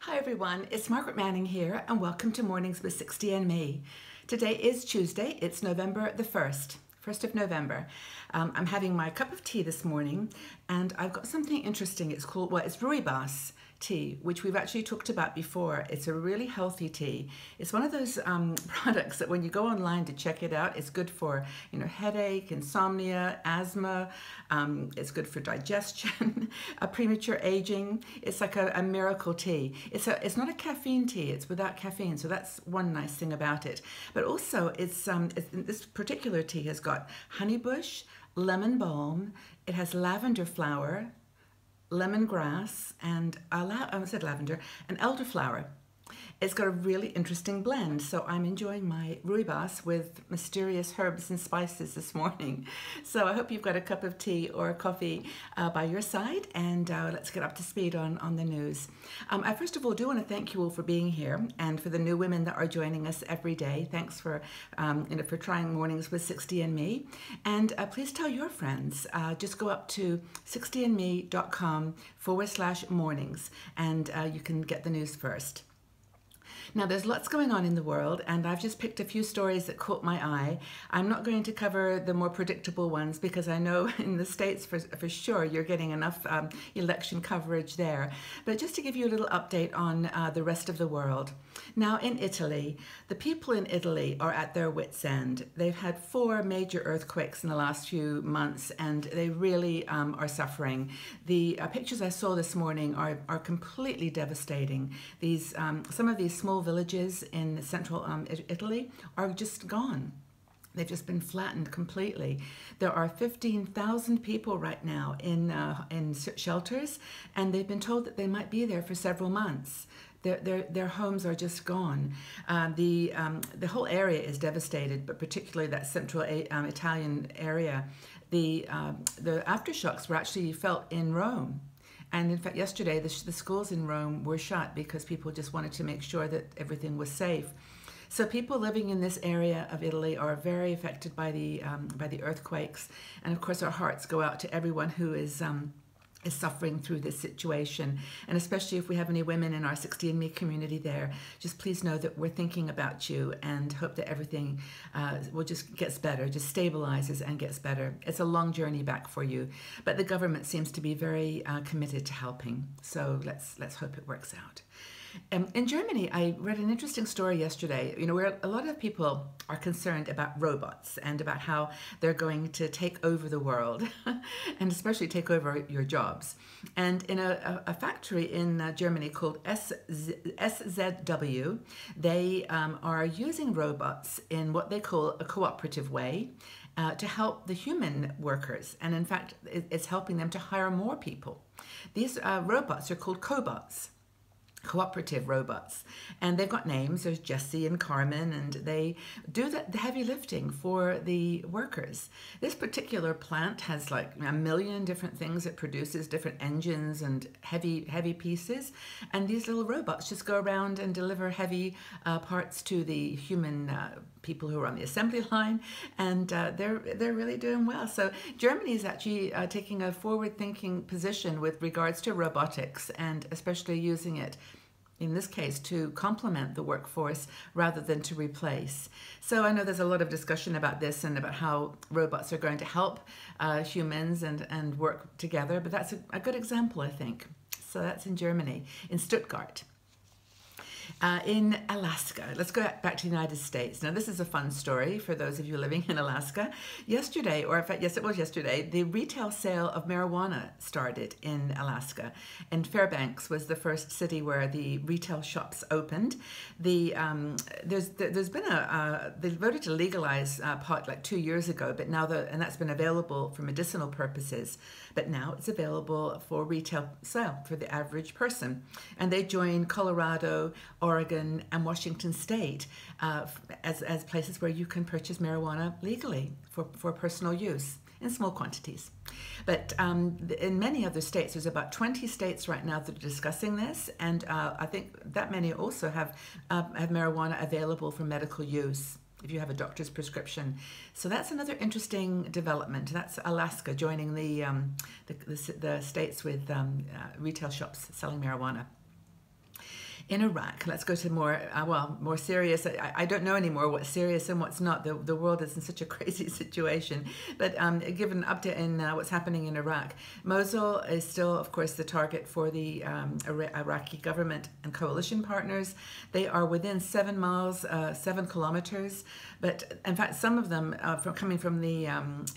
Hi everyone, it's Margaret Manning here and welcome to Mornings with 60andMe. Today is Tuesday, it's November the 1st of November. I'm having my cup of tea this morning and I've got something interesting. It's called, it's rooibos tea, which we've actually talked about before. It's a really healthy tea. It's one of those products that when you go online to check it out, it's good for, headache, insomnia, asthma. It's good for digestion, premature aging. It's like a miracle tea. It's not a caffeine tea. It's without caffeine, so that's one nice thing about it. But also, this particular tea has got honeybush, lemon balm. It has lavender flower, lemongrass, and I said lavender, and elderflower. It's got a really interesting blend, so I'm enjoying my rooibos with mysterious herbs and spices this morning. So I hope you've got a cup of tea or coffee by your side, and let's get up to speed on the news. I first of all do want to thank you all for being here, and for the new women that are joining us every day. Thanks for for trying Mornings with 60andMe, and please tell your friends. Just go up to 60andme.com/mornings, and you can get the news first. Now, there's lots going on in the world, and I've just picked a few stories that caught my eye. I'm not going to cover the more predictable ones because I know in the States for sure you're getting enough election coverage there. But just to give you a little update on the rest of the world. Now, in Italy, the people in Italy are at their wits' end. They've had 4 major earthquakes in the last few months, and they really are suffering. The pictures I saw this morning are completely devastating. Some of these small villages in central Italy are just gone. They've just been flattened completely. There are 15,000 people right now in shelters, and they've been told that they might be there for several months. Their homes are just gone. The whole area is devastated, but particularly that central Italian area. The aftershocks were actually felt in Rome. And in fact, yesterday, the schools in Rome were shut because people just wanted to make sure that everything was safe. So people living in this area of Italy are very affected by the earthquakes. And of course, our hearts go out to everyone who is suffering through this situation. And especially if we have any women in our 60andMe community there, just please know that we're thinking about you and hope that everything just gets better, just stabilizes and gets better. It's a long journey back for you, but the government seems to be very committed to helping. So let's hope it works out. In Germany, I read an interesting story yesterday, where a lot of people are concerned about robots and about how they're going to take over the world and especially take over your jobs. And in a factory in Germany called SZW, they are using robots in what they call a cooperative way to help the human workers. And in fact, it's helping them to hire more people. These robots are called cobots. Cooperative robots, and they've got names. There's Jesse and Carmen, and they do the heavy lifting for the workers. This particular plant has like 1 million different things it produces, different engines and heavy pieces, and these little robots just go around and deliver heavy parts to the human people who are on the assembly line, and they're really doing well. So Germany is actually taking a forward-thinking position with regards to robotics, and especially using it in this case to complement the workforce rather than to replace. So I know there's a lot of discussion about this and about how robots are going to help humans and work together, but that's a good example, I think. So that's in Germany, in Stuttgart. In Alaska, let's go back to the United States. Now, this is a fun story for those of you living in Alaska. Yesterday, or in fact, yes, it was yesterday, the retail sale of marijuana started in Alaska. And Fairbanks was the first city where the retail shops opened. There's been they voted to legalize pot like 2 years ago, but now and that's been available for medicinal purposes. But now it's available for retail sale for the average person. And they joined Colorado, Oregon, and Washington State as places where you can purchase marijuana legally for personal use in small quantities. But in many other states, there's about 20 states right now that are discussing this, and I think that many also have marijuana available for medical use if you have a doctor's prescription. So that's another interesting development. That's Alaska joining the states with retail shops selling marijuana. In Iraq, let's go to more, more serious. I don't know anymore what's serious and what's not. The world is in such a crazy situation. But given an update in what's happening in Iraq, Mosul is still, of course, the target for the Iraqi government and coalition partners. They are within 7 miles, 7 kilometers. But in fact, some of them coming from the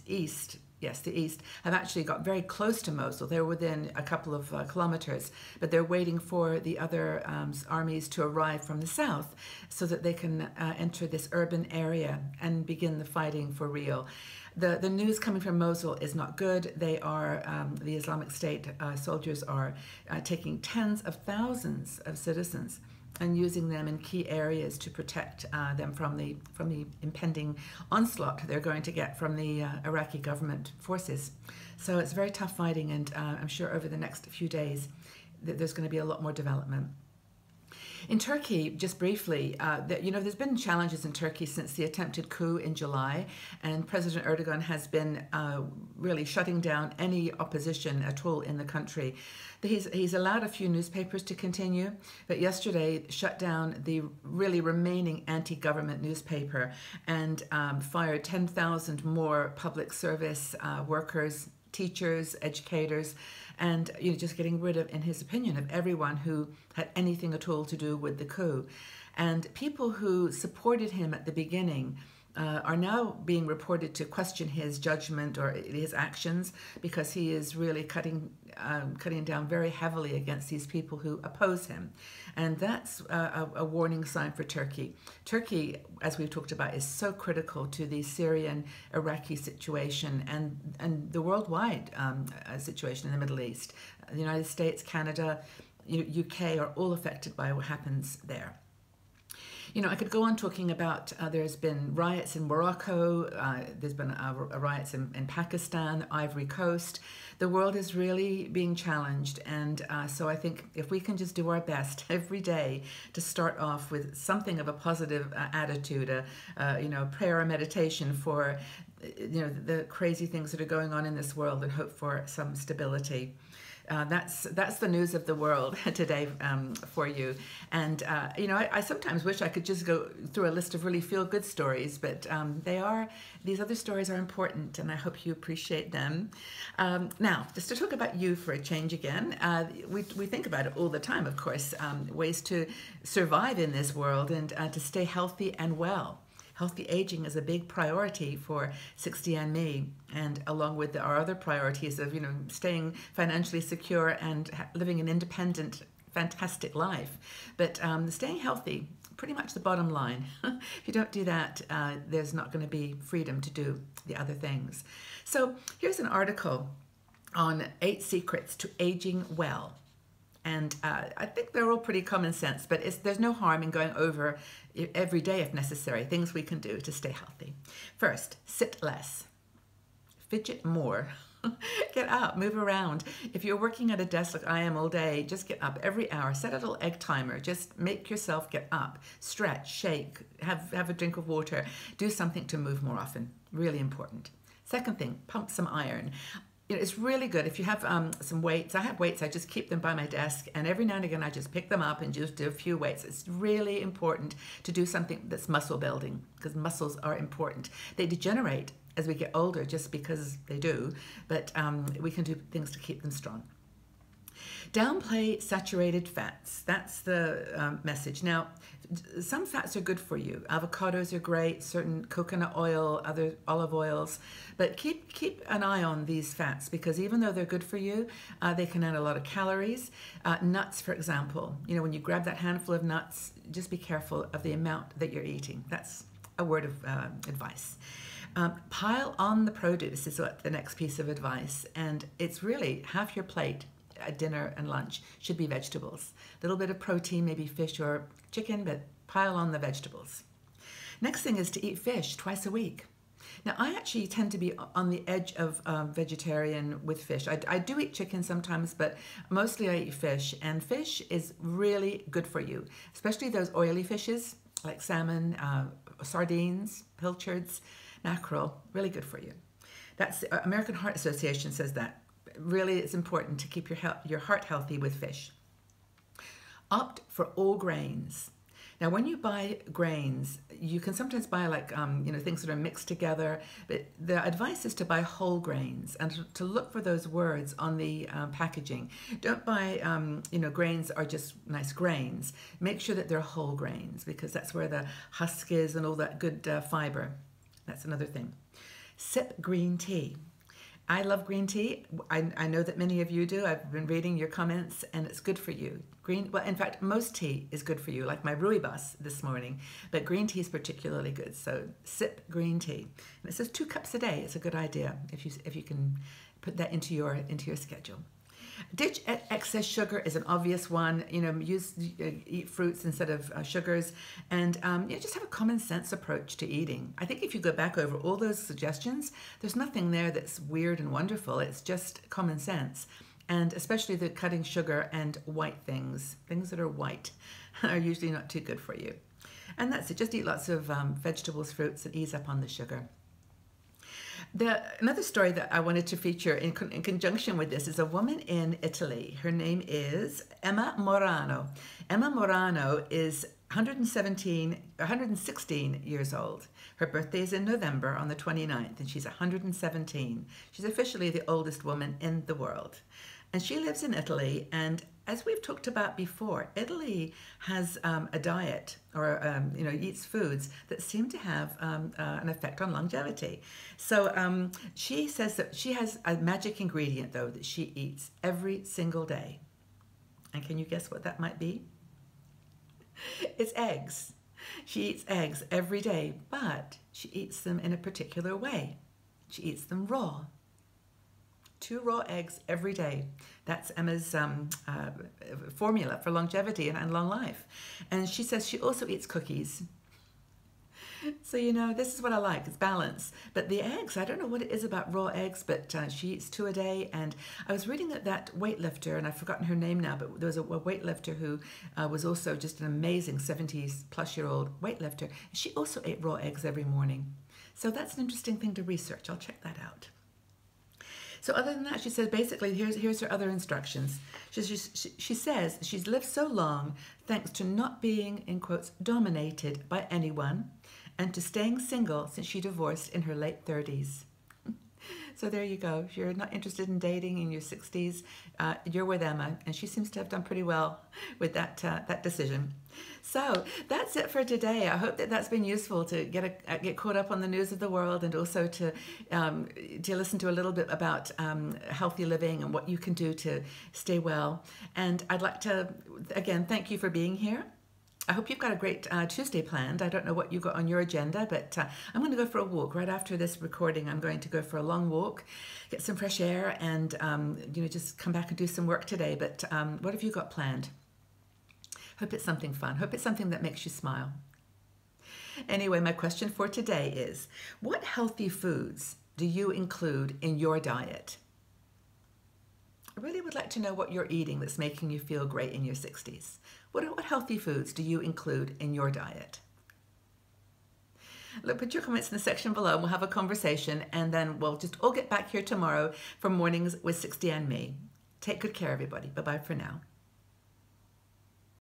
east, yes, the east, have actually got very close to Mosul. They're within a couple of kilometers, but they're waiting for the other armies to arrive from the south so that they can enter this urban area and begin the fighting for real. The news coming from Mosul is not good. They are, the Islamic State soldiers are taking tens of thousands of citizens and using them in key areas to protect them from the impending onslaught they're going to get from the Iraqi government forces. So it's very tough fighting, and I'm sure over the next few days there's going to be a lot more development. In Turkey, just briefly, there's been challenges in Turkey since the attempted coup in July, and President Erdogan has been really shutting down any opposition at all in the country. He's allowed a few newspapers to continue, but yesterday shut down the really remaining anti-government newspaper and fired 10,000 more public service workers, teachers, educators, and just getting rid of, in his opinion, of everyone who had anything at all to do with the coup. And people who supported him at the beginning are now being reported to question his judgment or his actions, because he is really cutting down very heavily against these people who oppose him. And that's a warning sign for Turkey. Turkey, as we've talked about, is so critical to the Syrian-Iraqi situation and the worldwide situation in the Middle East. The United States, Canada, UK are all affected by what happens there. I could go on talking about there's been riots in Morocco, there's been riots in Pakistan, Ivory Coast. The world is really being challenged, and so I think if we can just do our best every day to start off with something of a positive attitude, prayer or meditation for the crazy things that are going on in this world, and hope for some stability. That's the news of the world today for you. And, I sometimes wish I could just go through a list of really feel-good stories, but these other stories are important, and I hope you appreciate them. Now, just to talk about you for a change again, we think about it all the time, of course, ways to survive in this world and to stay healthy and well. Healthy aging is a big priority for 60andMe, and along with our other priorities of staying financially secure and living an independent, fantastic life. But staying healthy, pretty much the bottom line. If you don't do that, there's not going to be freedom to do the other things. So here's an article on 8 secrets to aging well. And I think they're all pretty common sense, but there's no harm in going over every day if necessary, things we can do to stay healthy. First, sit less, fidget more, get up, move around. If you're working at a desk like I am all day, just get up every hour, set a little egg timer, just make yourself get up, stretch, shake, have a drink of water, do something to move more often, really important. Second thing, pump some iron. It's really good if you have some weights. I have weights, I just keep them by my desk, and every now and again I just pick them up and just do a few weights. It's really important to do something that's muscle building, because muscles are important. They degenerate as we get older just because they do, but we can do things to keep them strong. Downplay saturated fats. That's the message. Now, some fats are good for you. Avocados are great, certain coconut oil, other olive oils, but keep an eye on these fats, because even though they're good for you, they can add a lot of calories. Nuts, for example, when you grab that handful of nuts, just be careful of the amount that you're eating. That's a word of advice. Pile on the produce is what the next piece of advice, and it's really half your plate at dinner and lunch should be vegetables. A little bit of protein, maybe fish or chicken, but pile on the vegetables. Next thing is to eat fish twice a week. Now, I actually tend to be on the edge of vegetarian with fish. I do eat chicken sometimes, but mostly I eat fish, and fish is really good for you, especially those oily fishes like salmon, sardines, pilchards, mackerel, really good for you. That's American Heart Association says that. Really, it's important to keep your heart healthy with fish. Opt for all grains. Now, when you buy grains, you can sometimes buy like, things that are mixed together, but the advice is to buy whole grains and to look for those words on the packaging. Don't buy, grains are just nice grains. Make sure that they're whole grains because that's where the husk is and all that good fiber. That's another thing. Sip green tea. I love green tea. I know that many of you do. I've been reading your comments and it's good for you. In fact, most tea is good for you, like my rooibos this morning, but green tea is particularly good. So sip green tea. And it says 2 cups a day. It's a good idea if you can put that into your schedule. Ditch excess sugar is an obvious one. Eat fruits instead of sugars, and just have a common sense approach to eating. I think if you go back over all those suggestions, there's nothing there that's weird and wonderful. It's just common sense. And especially the cutting sugar and white things that are white are usually not too good for you. And that's it. Just eat lots of vegetables, fruits, and ease up on the sugar. Another story that I wanted to feature in conjunction with this is a woman in Italy. Her name is Emma Morano. Emma Morano is 116 years old. Her birthday is in November on the 29th, and she's 117. She's officially the oldest woman in the world. And she lives in Italy, and as we've talked about before, Italy has a diet or, eats foods that seem to have an effect on longevity. So she says that she has a magic ingredient, though, that she eats every single day. And can you guess what that might be? It's eggs. She eats eggs every day, but she eats them in a particular way. She eats them raw. 2 raw eggs every day. That's Emma's formula for longevity and long life. And she says she also eats cookies. So, this is what I like. It's balance. But the eggs, I don't know what it is about raw eggs, but she eats 2 a day. And I was reading that weightlifter, and I've forgotten her name now, but there was a weightlifter who was also just an amazing 70-plus-year-old weightlifter. She also ate raw eggs every morning. So that's an interesting thing to research. I'll check that out. So other than that, she says, basically, here's her other instructions. She says she's lived so long thanks to not being, in quotes, dominated by anyone and to staying single since she divorced in her late 30s. So there you go. If you're not interested in dating in your 60s, you're with Emma, and she seems to have done pretty well with that decision. So that's it for today. I hope that that's been useful to get caught up on the news of the world, and also to listen to a little bit about healthy living and what you can do to stay well. And I'd like to, again, thank you for being here. I hope you've got a great Tuesday planned. I don't know what you've got on your agenda, but I'm going to go for a walk. Right after this recording, I'm going to go for a long walk, get some fresh air, and just come back and do some work today. But what have you got planned? Hope it's something fun. Hope it's something that makes you smile. Anyway, my question for today is, what healthy foods do you include in your diet? I really would like to know what you're eating that's making you feel great in your 60s. What healthy foods do you include in your diet? Look, put your comments in the section below and we'll have a conversation, and then we'll just all get back here tomorrow for Mornings with 60 and Me. Take good care, everybody. Bye-bye for now.